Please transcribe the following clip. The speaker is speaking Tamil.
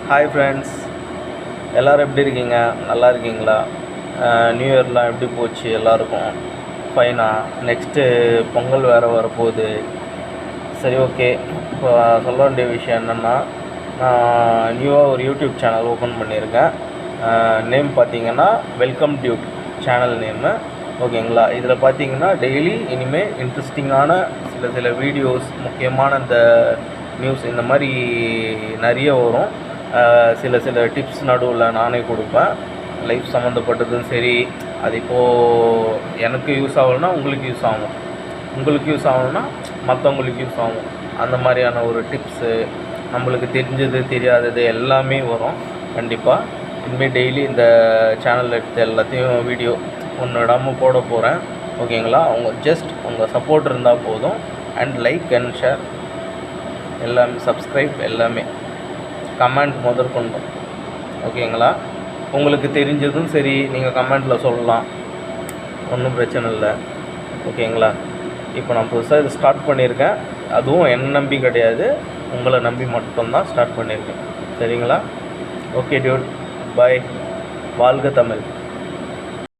ஹாய் ஃப்ரெண்ட்ஸ், எல்லோரும் எப்படி இருக்கீங்க? நல்லா இருக்கீங்களா? நியூ இயர்லாம் எப்படி போச்சு எல்லாருக்கும்? ஃபைனாக. நெக்ஸ்ட்டு பொங்கல் வேறு வரப்போகுது. சரி, ஓகே. இப்போ சொல்ல வேண்டிய விஷயம் என்னென்னா, நான் நியூவாக ஒரு யூடியூப் சேனல் ஓப்பன் பண்ணியிருக்கேன். நேம் பார்த்தீங்கன்னா வெல்கம் டியூட் சேனல் நேமு. ஓகேங்களா? இதில் பார்த்தீங்கன்னா டெய்லி இனிமேல் இன்ட்ரெஸ்டிங்கான சில வீடியோஸ், முக்கியமான இந்த நியூஸ் இந்த மாதிரி நிறைய வரும். சில டிப்ஸ் நடுவில் நானே கொடுப்பேன். லைஃப் சம்மந்தப்பட்டதும் சரி, அது இப்போது எனக்கு யூஸ் ஆகலைன்னா உங்களுக்கு யூஸ் ஆகும், உங்களுக்கு யூஸ் ஆகணுன்னா மற்றவங்களுக்கு யூஸ் ஆகும். அந்த மாதிரியான ஒரு டிப்ஸு, நம்மளுக்கு தெரிஞ்சது தெரியாதது எல்லாமே வரும் கண்டிப்பாக. இனிமேல் டெய்லி இந்த சேனலில் எடுத்த எல்லாத்தையும் வீடியோ ஒன்று விடாமல் போட போகிறேன். ஓகேங்களா? உங்கள் சப்போர்ட் இருந்தால் போதும். அண்ட் லைக் அண்ட் ஷேர் எல்லாமே, சப்ஸ்கிரைப் எல்லாமே, கமெண்ட் முதற்கொண்டு. ஓகேங்களா? உங்களுக்கு தெரிஞ்சதும் சரி நீங்கள் கமெண்ட்டில் சொல்லலாம், ஒன்றும் பிரச்சனை இல்லை. ஓகேங்களா? இப்போ நான் புதுசாக இது ஸ்டார்ட் பண்ணியிருக்கேன். அதுவும் என்னை நம்பி கிடையாது, உங்களை நம்பி மட்டும்தான் ஸ்டார்ட் பண்ணியிருக்கேன். சரிங்களா? ஓகே டியூட், பாய். வாழ்க தமிழ்.